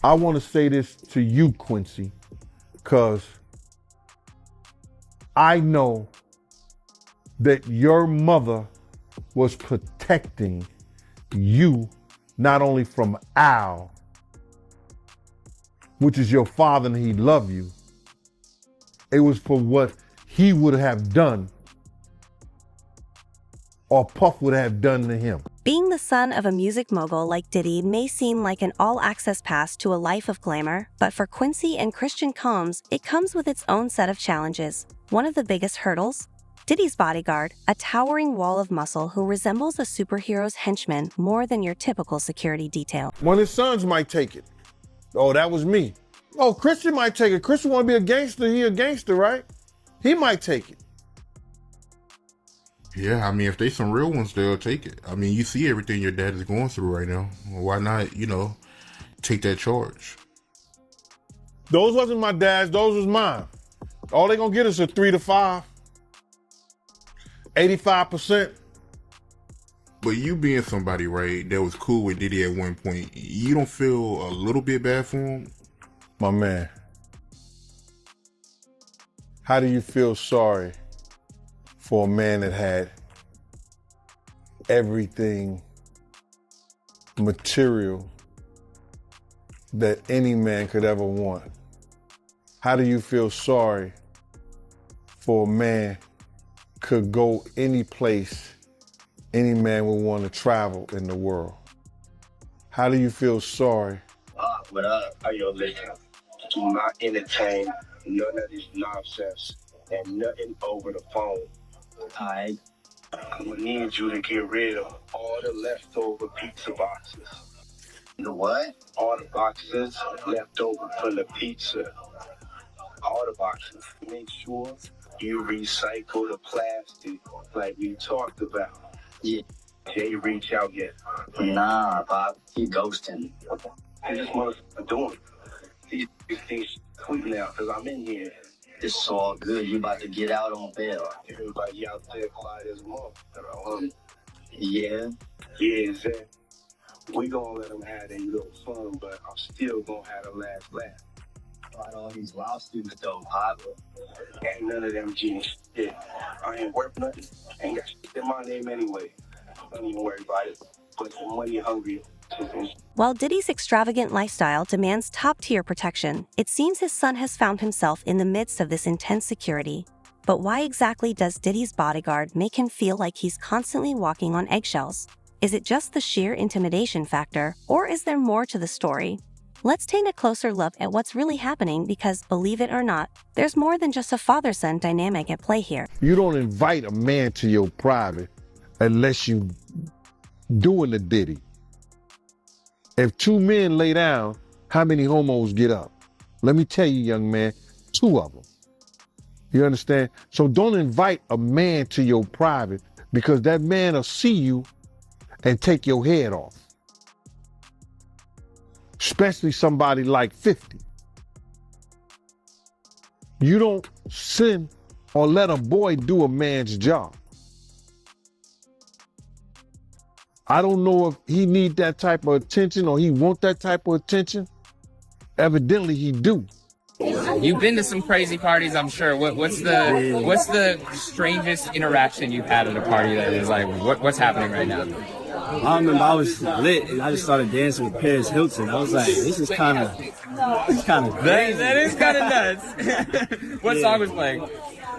I want to say this to you, Quincy, because I know that your mother was protecting you not only from Al, which is your father and he loved you, it was for what he would have done or Puff would have done to him. Being the son of a music mogul like Diddy may seem like an all-access pass to a life of glamour, but for Quincy and Christian Combs, it comes with its own set of challenges. One of the biggest hurdles? Diddy's bodyguard, a towering wall of muscle who resembles a superhero's henchman more than your typical security detail. One of his sons might take it. Oh, that was me. Oh, Christian might take it. Christian want to be a gangster. He a gangster, right? He might take it. Yeah, I mean, if they some real ones, they'll take it. I mean, you see everything your dad is going through right now. Why not, take that charge? Those wasn't my dad's, those was mine. All they gonna get is a 3 to 5. 85%. But you being somebody, right, that was cool with Diddy at one point, you don't feel a little bit bad for him? My man, how do you feel sorry for a man that had everything material that any man could ever want? How do you feel sorry for a man could go any place any man would want to travel in the world? How do you feel sorry? How you listen? Do not entertain none of this nonsense and nothing over the phone. Alright. I'm gonna need you to get rid of all the leftover pizza boxes. The what? All the boxes left over from the pizza. All the boxes. Make sure you recycle the plastic like we talked about. Yeah. They reach out yet? Nah, Bob. He ghosting. I just motherfucker doing. These things sweet now because I'm in here. It's all good. You about to get out on bail. Everybody out there quiet as a motherfucker. Yeah. Yeah, exactly. We gonna let them have their little fun, but I'm still gonna have the last laugh. Right, all these lawsuits though, Pop. Ain't none of them genius shit. I ain't worth nothing. Ain't got shit in my name anyway. Don't even worry about it. But the money hungry. While Diddy's extravagant lifestyle demands top-tier protection, it seems his son has found himself in the midst of this intense security. But why exactly does Diddy's bodyguard make him feel like he's constantly walking on eggshells? Is it just the sheer intimidation factor, or is there more to the story? Let's take a closer look at what's really happening because, believe it or not, there's more than just a father-son dynamic at play here. You don't invite a man to your private unless you doing the Diddy. If 2 men lay down, how many homos get up? Let me tell you, young man, 2 of them. You understand? So don't invite a man to your private because that man will see you and take your head off. Especially somebody like 50. You don't send or let a boy do a man's job. I don't know if he need that type of attention or he want that type of attention. Evidently he do. You've been to some crazy parties, I'm sure. What's the strangest interaction you've had at a party that is like, what's happening right now? I remember I was lit and I just started dancing with Paris Hilton. I was like, this is kind of crazy. That is kind of nuts. What song was playing?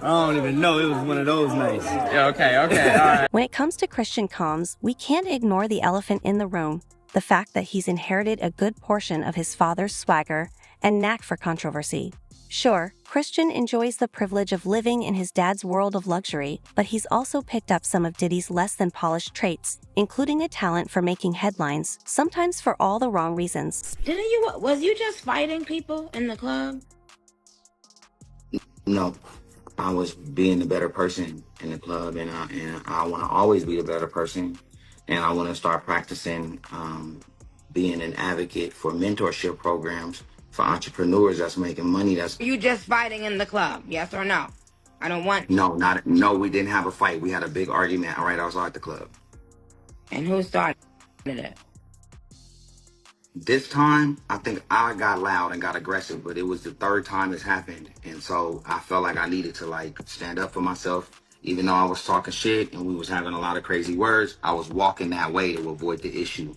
I don't even know. It was one of those nights. Yeah, okay, all right. When it comes to Christian Combs, we can't ignore the elephant in the room, the fact that he's inherited a good portion of his father's swagger and knack for controversy. Sure, Christian enjoys the privilege of living in his dad's world of luxury, but he's also picked up some of Diddy's less than polished traits, including a talent for making headlines, sometimes for all the wrong reasons. Was you just fighting people in the club? No, I was being the better person in the club, and I want to always be the better person, and I want to start practicing being an advocate for mentorship programs for entrepreneurs that's making money. You just fighting in the club, yes or no? I don't want... No, we didn't have a fight. We had a big argument right outside the club. And who started it? This time, I think I got loud and got aggressive, but it was the third time it's happened. And so I felt like I needed to like stand up for myself. Even though I was talking shit and we was having a lot of crazy words, I was walking that way to avoid the issue.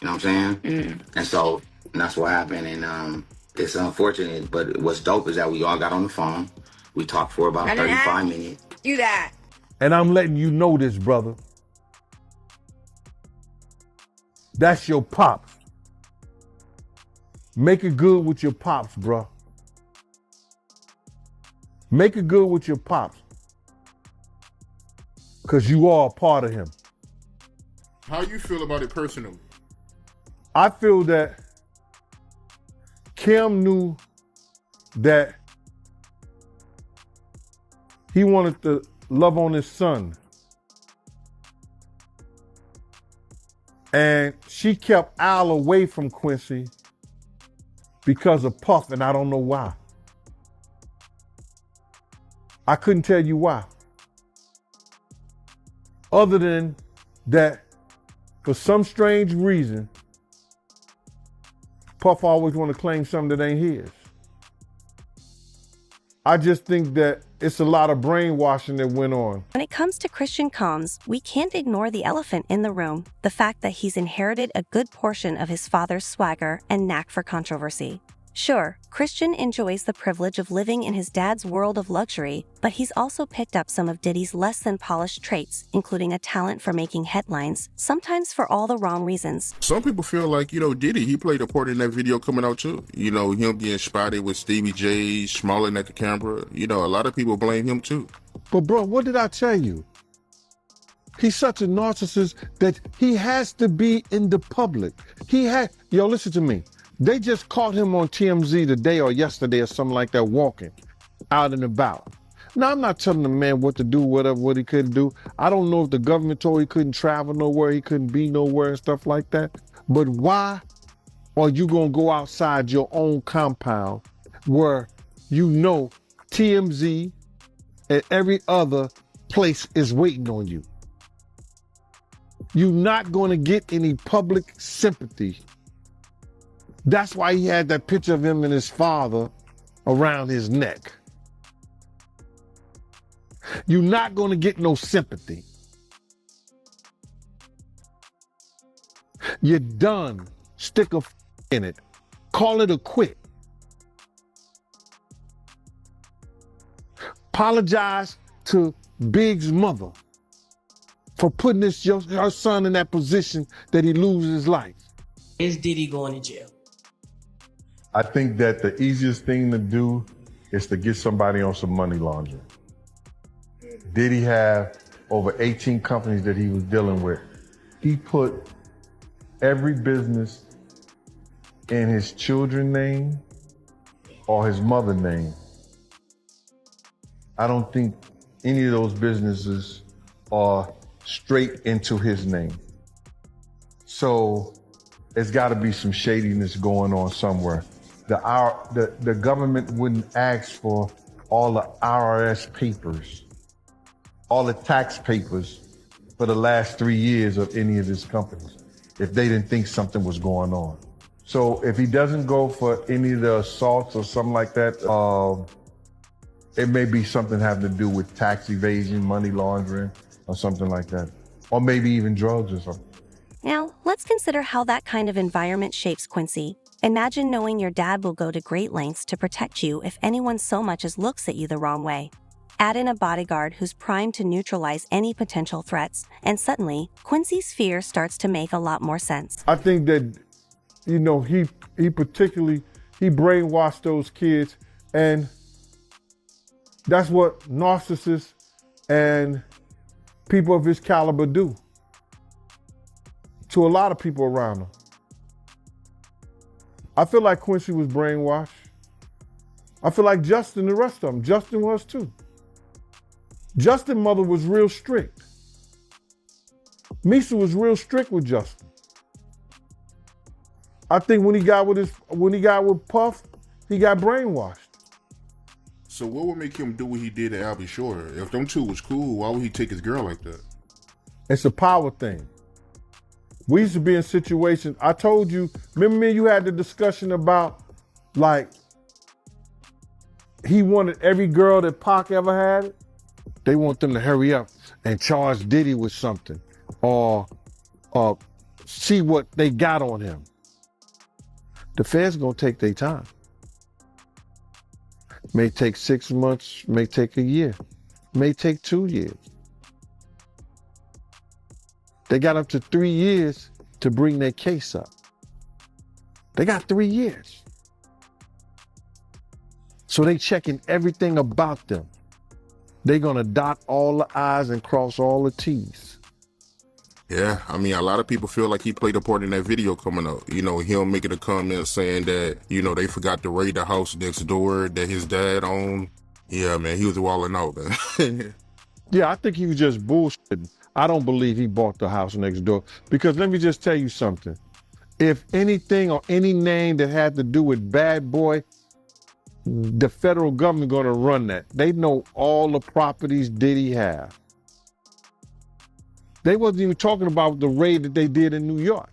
You know what I'm saying? And so and that's what happened. And it's unfortunate, but what's dope is that we all got on the phone. We talked for about 35 minutes. Do that. And I'm letting you know this, brother. That's your pops. Make it good with your pops, bro. Make it good with your pops. Because you are a part of him. How you feel about it personally? I feel that Kim knew that he wanted to love on his son. And she kept Al away from Quincy because of Puff, and I don't know why. I couldn't tell you why. Other than that, for some strange reason, Puff always want to claim something that ain't his. I just think that it's a lot of brainwashing that went on. When it comes to Christian Combs, we can't ignore the elephant in the room, the fact that he's inherited a good portion of his father's swagger and knack for controversy. Sure, Christian enjoys the privilege of living in his dad's world of luxury, but he's also picked up some of Diddy's less than polished traits, including a talent for making headlines, sometimes for all the wrong reasons. Some people feel like, Diddy, he played a part in that video coming out too. Him being spotted with Stevie J, smiling at the camera. A lot of people blame him too. But bro, what did I tell you? He's such a narcissist that he has to be in the public. Yo, listen to me. They just caught him on TMZ today or yesterday or something like that, walking out and about. Now, I'm not telling the man what to do, what he couldn't do. I don't know if the government told he couldn't travel nowhere, he couldn't be nowhere and stuff like that. But why are you going to go outside your own compound where TMZ and every other place is waiting on you? You're not going to get any public sympathy. That's why he had that picture of him and his father around his neck. You're not going to get no sympathy. You're done. Stick a in it. Call it a quit. Apologize to Big's mother for putting her son in that position that he loses his life. Is Diddy going to jail? I think that the easiest thing to do is to get somebody on some money laundering. Diddy have over 18 companies that he was dealing with. He put every business in his children's name or his mother's name. I don't think any of those businesses are straight into his name. So there's got to be some shadiness going on somewhere. The government wouldn't ask for all the IRS papers, all the tax papers for the last 3 years of any of his companies if they didn't think something was going on. So if he doesn't go for any of the assaults or something like that, it may be something having to do with tax evasion, money laundering, or something like that. Or maybe even drugs or something. Now, let's consider how that kind of environment shapes Quincy. Imagine knowing your dad will go to great lengths to protect you if anyone so much as looks at you the wrong way. Add in a bodyguard who's primed to neutralize any potential threats, and suddenly, Quincy's fear starts to make a lot more sense. I think that, he brainwashed those kids, and that's what narcissists and people of his caliber do to a lot of people around him. I feel like Quincy was brainwashed. I feel like Justin, the rest of them. Justin was too. Justin's mother was real strict. Misa was real strict with Justin. I think when he got with Puff, he got brainwashed. So what would make him do what he did to Albie Shore? If them two was cool, why would he take his girl like that? It's a power thing. We used to be in situations, I told you, remember me and you had the discussion about, like, he wanted every girl that Pac ever had it. They want them to hurry up and charge Diddy with something or see what they got on him. The feds gonna take their time. May take 6 months, may take a year, may take 2 years. They got up to 3 years to bring their case up. They got 3 years. So they checking everything about them. They gonna dot all the I's and cross all the T's. Yeah, I mean, a lot of people feel like he played a part in that video coming up. You know, him making a comment saying that, you know, they forgot to raid the house next door that his dad owned. Yeah, man, he was wilding out, man. Yeah, I think he was just bullshitting. I don't believe he bought the house next door. Because let me just tell you something. If anything or any name that had to do with Bad Boy, the federal government gonna run that. They know all the properties Diddy have. They wasn't even talking about the raid that they did in New York.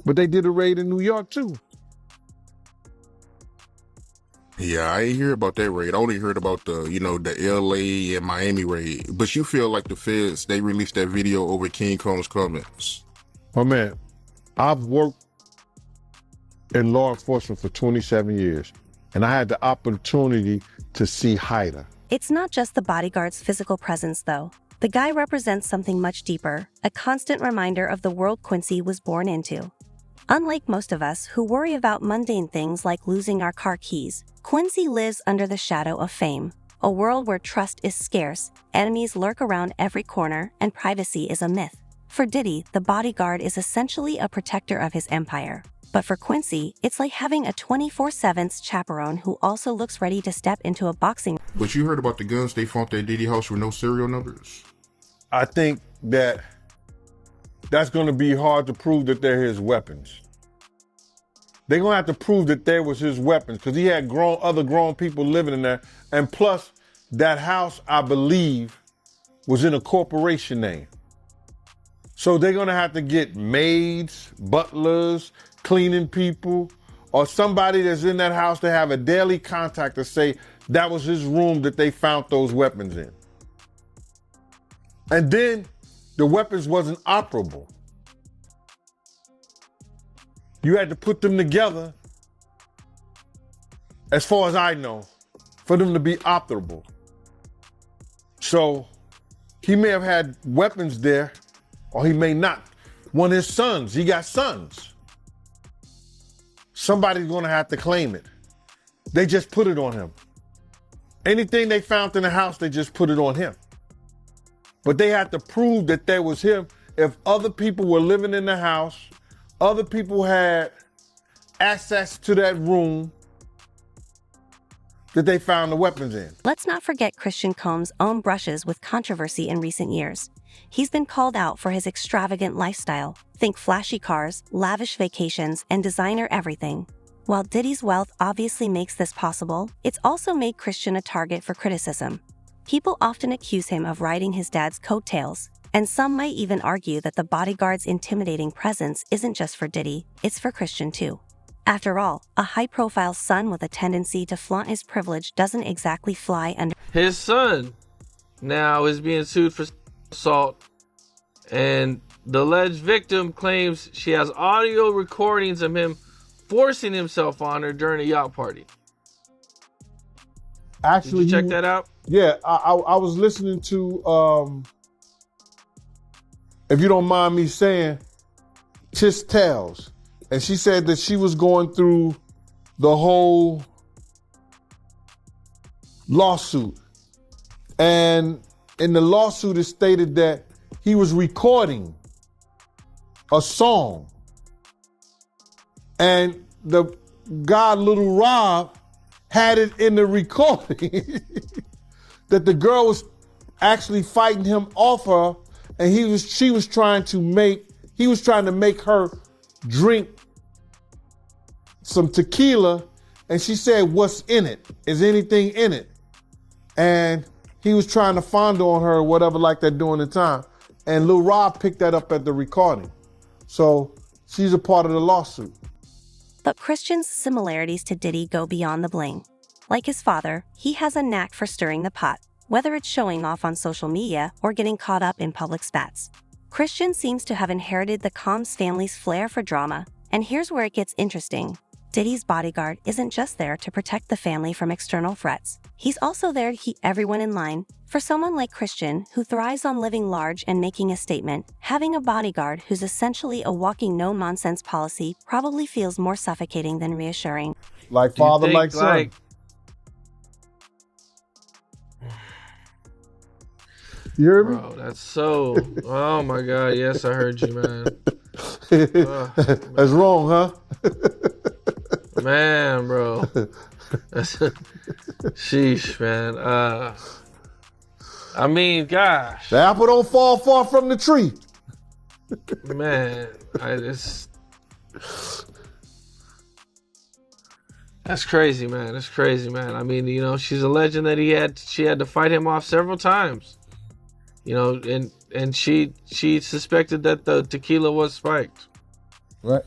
But they did a raid in New York too. Yeah, I ain't hear about that raid. I only heard about the, you know, the LA and Miami raid. But you feel like the feds, they released that video over King Combs' comments. Oh man, I've worked in law enforcement for 27 years, and I had the opportunity to see Hyder. It's not just the bodyguard's physical presence, though. The guy represents something much deeper, a constant reminder of the world Quincy was born into. Unlike most of us who worry about mundane things like losing our car keys, Quincy lives under the shadow of fame, a world where trust is scarce, enemies lurk around every corner, and privacy is a myth. For Diddy, the bodyguard is essentially a protector of his empire. But for Quincy, it's like having a 24/7 chaperone who also looks ready to step into a boxing. But you heard about the guns they found at Diddy house with no serial numbers? I think that that's going to be hard to prove that they're his weapons. They're going to have to prove that they was his weapons because he had other grown people living in there. And plus, that house, I believe, was in a corporation name. So they're going to have to get maids, butlers, cleaning people, or somebody that's in that house to have a daily contact to say that was his room that they found those weapons in. And then the weapons wasn't operable. You had to put them together, as far as I know, for them to be operable. So he may have had weapons there, or he may not. One of his sons, he got sons. Somebody's gonna have to claim it. They just put it on him. Anything they found in the house, they just put it on him. But they had to prove that that was him. If other people were living in the house, other people had access to that room that they found the weapons in. Let's not forget Christian Combs' own brushes with controversy in recent years. He's been called out for his extravagant lifestyle. Think flashy cars, lavish vacations, and designer everything. While Diddy's wealth obviously makes this possible, it's also made Christian a target for criticism. People often accuse him of riding his dad's coattails, and some might even argue that the bodyguard's intimidating presence isn't just for Diddy, it's for Christian too. After all, a high-profile son with a tendency to flaunt his privilege doesn't exactly fly under. His son now is being sued for assault, and the alleged victim claims she has audio recordings of him forcing himself on her during a yacht party. Actually, did you check that out? Yeah, I was listening to, if you don't mind me saying, Tish Tales. And she said that she was going through the whole lawsuit. And in the lawsuit, it stated that he was recording a song. And the guy, Little Rob, had it in the recording that the girl was actually fighting him off her, and he was trying to make her drink some tequila, and she said, "What's in it? Is anything in it?" And he was trying to fondle on her or whatever like that during the time. And Lil Rob picked that up at the recording. So she's a part of the lawsuit. But Christian's similarities to Diddy go beyond the bling. Like his father, he has a knack for stirring the pot, whether it's showing off on social media or getting caught up in public spats. Christian seems to have inherited the Combs family's flair for drama, and here's where it gets interesting. Diddy's bodyguard isn't just there to protect the family from external threats. He's also there to keep everyone in line. For someone like Christian, who thrives on living large and making a statement, having a bodyguard who's essentially a walking no-nonsense policy probably feels more suffocating than reassuring. Like father, like son. You heard me? Bro, that's so... Oh, my God. Yes, I heard you, man. That's wrong, huh? Man, bro. Sheesh, man. I mean, gosh. The apple don't fall far from the tree. Man, that's crazy, man. That's crazy, man. I mean, you know, she's alleging that she had to fight him off several times. You know, and she suspected that the tequila was spiked. Right.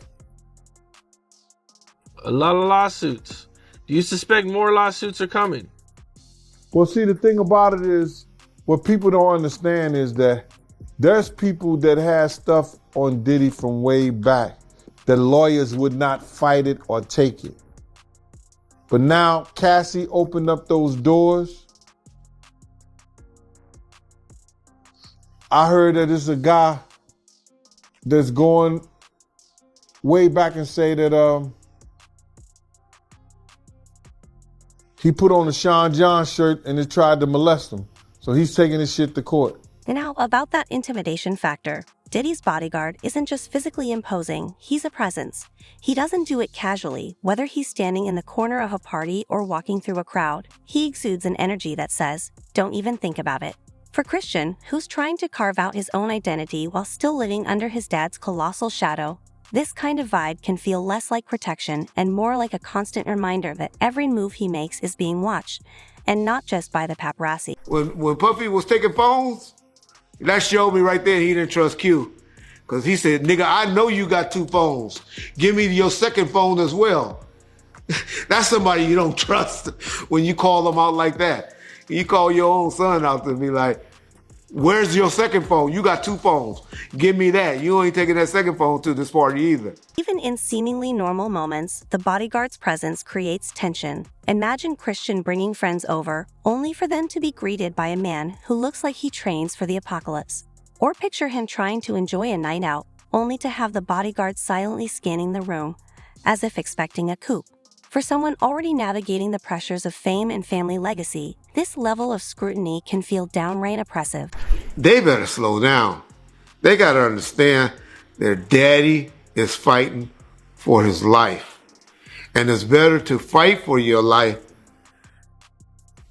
A lot of lawsuits. Do you suspect more lawsuits are coming? Well, see, the thing about it is, what people don't understand is that there's people that have stuff on Diddy from way back that lawyers would not fight it or take it. But now Cassie opened up those doors. I heard that it's a guy that's going way back and say that he put on a Sean John shirt and it tried to molest him. So he's taking his shit to court. Now, about that intimidation factor, Diddy's bodyguard isn't just physically imposing, he's a presence. He doesn't do it casually, whether he's standing in the corner of a party or walking through a crowd. He exudes an energy that says, don't even think about it. For Christian, who's trying to carve out his own identity while still living under his dad's colossal shadow, this kind of vibe can feel less like protection and more like a constant reminder that every move he makes is being watched, and not just by the paparazzi. When Puffy was taking phones, that showed me right there he didn't trust Q. Because he said, nigga, I know you got 2 phones. Give me your second phone as well. That's somebody you don't trust when you call them out like that. You call your own son out to be like, where's your second phone? You got 2 phones. Give me that. You ain't taking that second phone to this party either. Even in seemingly normal moments, the bodyguard's presence creates tension. Imagine Christian bringing friends over, only for them to be greeted by a man who looks like he trains for the apocalypse. Or picture him trying to enjoy a night out, only to have the bodyguard silently scanning the room, as if expecting a coup. For someone already navigating the pressures of fame and family legacy, this level of scrutiny can feel downright oppressive. They better slow down. They got to understand their daddy is fighting for his life. And it's better to fight for your life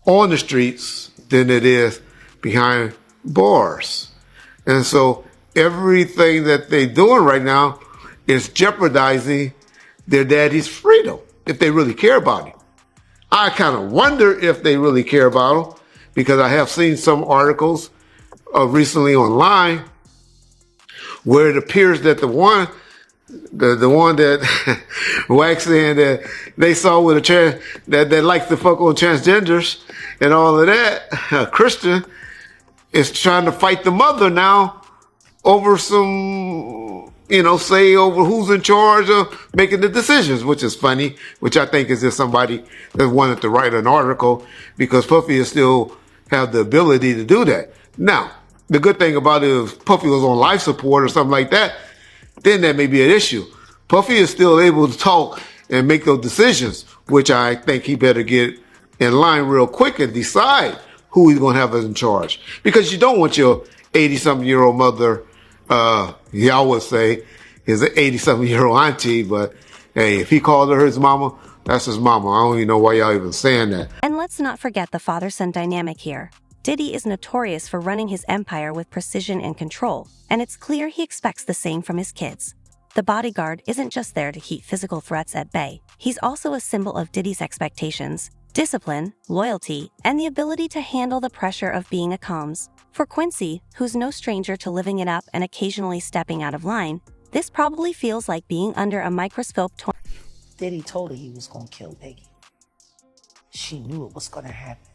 on the streets than it is behind bars. And so everything that they're doing right now is jeopardizing their daddy's freedom. If they really care about him. I kind of wonder if they really care about him, because I have seen some articles recently online where it appears that the one that Wax saying that they saw with that likes to fuck on transgenders and all of that, Christian is trying to fight the mother now over some, say over who's in charge of making the decisions, which is funny, which I think is just somebody that wanted to write an article, because Puffy is still have the ability to do that. Now, the good thing about it is Puffy was on life support or something like that, then that may be an issue. Puffy is still able to talk and make those decisions, which I think he better get in line real quick and decide who he's going to have as in charge. Because you don't want your 80-something-year-old mother, y'all would say, his 80-something-year-old auntie, but hey, if he called her his mama, that's his mama. I don't even know why y'all even saying that. And let's not forget the father-son dynamic here. Diddy is notorious for running his empire with precision and control, and it's clear he expects the same from his kids. The bodyguard isn't just there to keep physical threats at bay. He's also a symbol of Diddy's expectations, discipline, loyalty, and the ability to handle the pressure of being a Combs. For Quincy, who's no stranger to living it up and occasionally stepping out of line, This probably feels like being under a microscope. Diddy told her he was gonna kill Biggie. She knew it was gonna happen.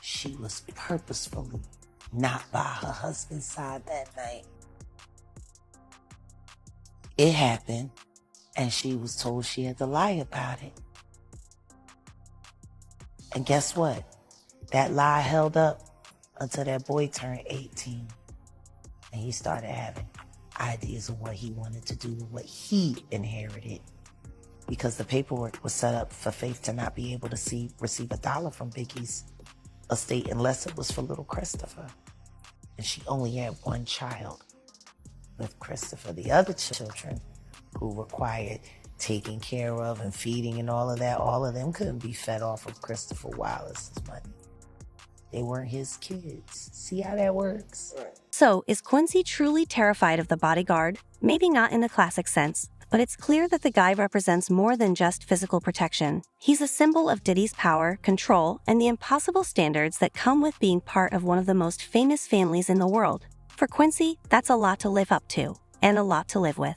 She was purposefully not by her husband's side that night. It happened, and she was told she had to lie about it. And guess what? That lie held up until that boy turned 18. And he started having ideas of what he wanted to do with what he inherited. Because the paperwork was set up for Faith to not be able to receive $1 from Biggie's estate unless it was for little Christopher. And she only had one child with Christopher. The other children who required taking care of and feeding and all of them couldn't be fed off of Christopher Wallace's money. They weren't his kids. See how that works? So, is Quincy truly terrified of the bodyguard? Maybe not in the classic sense, but it's clear that the guy represents more than just physical protection. He's a symbol of Diddy's power, control, and the impossible standards that come with being part of one of the most famous families in the world. For Quincy, that's a lot to live up to, and a lot to live with.